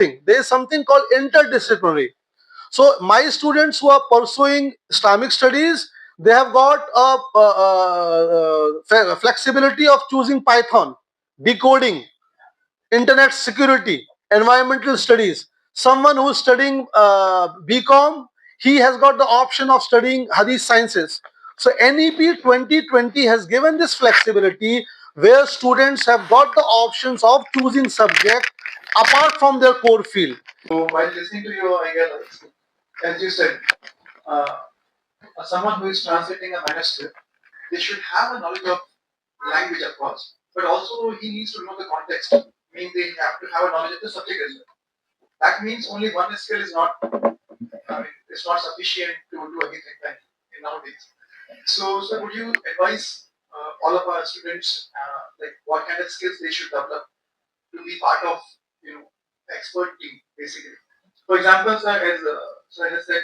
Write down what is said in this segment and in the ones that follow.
thing. There is something called interdisciplinary. So my students who are pursuing Islamic studies, they have got a flexibility of choosing Python, decoding, internet security, environmental studies. Someone who is studying BCom, he has got the option of studying Hadith sciences. So NEP 2020 has given this flexibility where students have got the options of choosing subject apart from their core field. So while listening to your idea, as you said, uh, someone who is translating a manuscript, they should have a knowledge of language, of course, but also he needs to know the context. Means they have to have a knowledge of the subject as well. That means only one skill is not, it's not sufficient to do anything in nowadays. So, would you advise all of our students like what kind of skills they should develop to be part of expert team basically? For example, sir, as sir has said,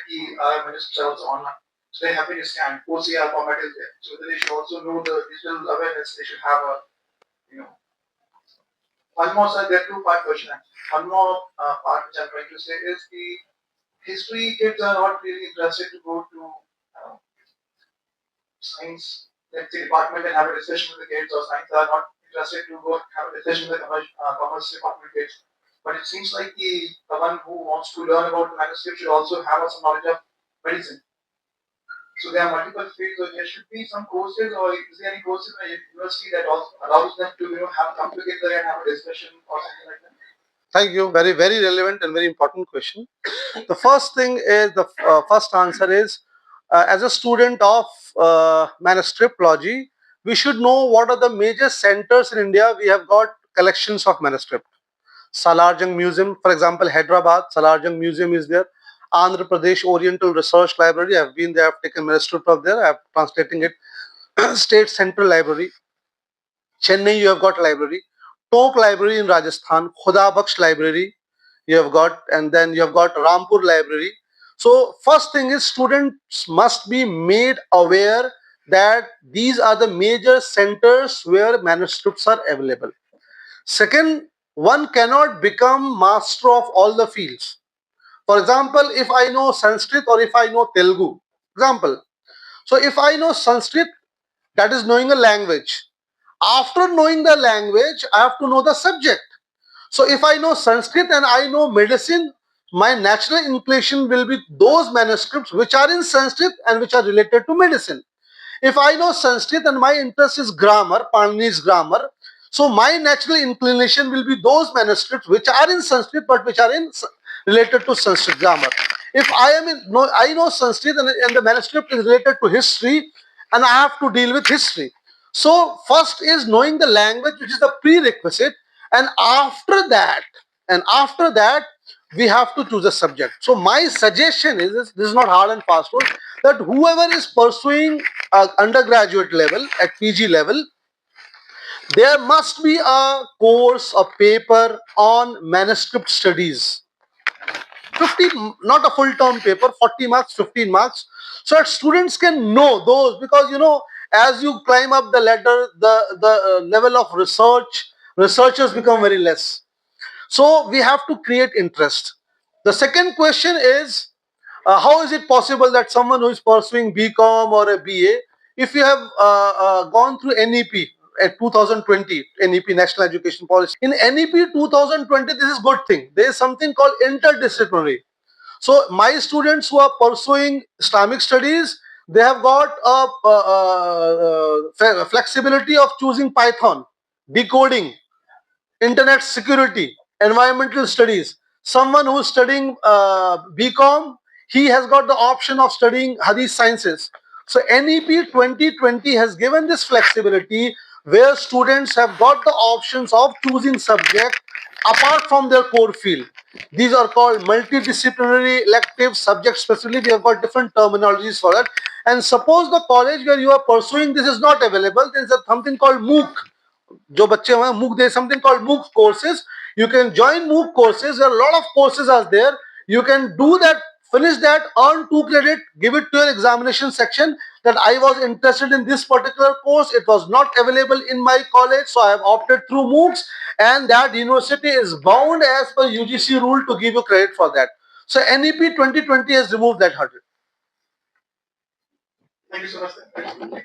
ministers are also online. So they have been scanned. OCR format is there. So they should also know the digital awareness. They should have a, you know, one more, sir, there are two-part question. One more part which I'm trying to say is the history kids are not really interested to go to science, let's say, department and have a discussion with the kids, or science are not interested to go have a discussion with the commerce department kids. But it seems like the one who wants to learn about the manuscript should also have some knowledge of medicine. So there are multiple fields, so there should be some courses, or is there any courses in a university that also allows them to have come together and have a discussion or something like that? Thank you. Very, very relevant and very important question. The first thing is, the first answer is, as a student of manuscriptology, we should know what are the major centers in India. We have got collections of manuscript. Salarjung Museum, for example, Hyderabad, Salarjung Museum is there. Andhra Pradesh Oriental Research Library, I have been there, I have taken manuscript of there, I have translating it. State Central Library. Chennai, you have got library. Tok Library in Rajasthan, Khuda Baksh Library, you have got, and then you have got Rampur Library. So first thing is, students must be made aware that these are the major centers where manuscripts are available. Second, one cannot become master of all the fields. For example, if I know Sanskrit or if I know Telugu, example. So if I know Sanskrit, that is knowing a language. After knowing the language, I have to know the subject. So if I know Sanskrit and I know medicine, my natural inclination will be those manuscripts which are in Sanskrit and which are related to medicine. If I know Sanskrit and my interest is grammar, Panini's grammar, so my natural inclination will be those manuscripts which are in Sanskrit but which are related to Sanskrit grammar. If I know Sanskrit and the manuscript is related to history, and I have to deal with history. So first is knowing the language, which is the prerequisite, and after that, we have to choose a subject. So my suggestion is this is not hard and fast rule, that whoever is pursuing undergraduate level at PG level, there must be a course, a paper on manuscript studies. 50, not a full term paper, 40 marks, 15 marks, so that students can know those, because as you climb up the ladder, the level of researchers become very less. So we have to create interest. The second question is, how is it possible that someone who is pursuing BCom or a BA, if you have gone through NEP at 2020, NEP National Education Policy, in NEP 2020, this is good thing. There is something called interdisciplinary. So my students who are pursuing Islamic studies, they have got a flexibility of choosing Python, decoding, internet security, environmental studies. Someone who is studying BCom, he has got the option of studying Hadith sciences. So NEP 2020 has given this flexibility where students have got the options of choosing subject apart from their core field. These are called multidisciplinary elective subject specifically. We have got different terminologies for that. And suppose the college where you are pursuing this is not available, there is something called MOOC. जो बच्चे हैं MOOC, there is something called MOOC courses. You can join MOOC courses. A lot of courses are there. You can do that finish that, earn 2 credit, give it to your examination section that I was interested in this particular course. It was not available in my college, so I have opted through MOOCs, and that university is bound as per UGC rule to give you credit for that. So NEP 2020 has removed that hurdle. Thank you so much.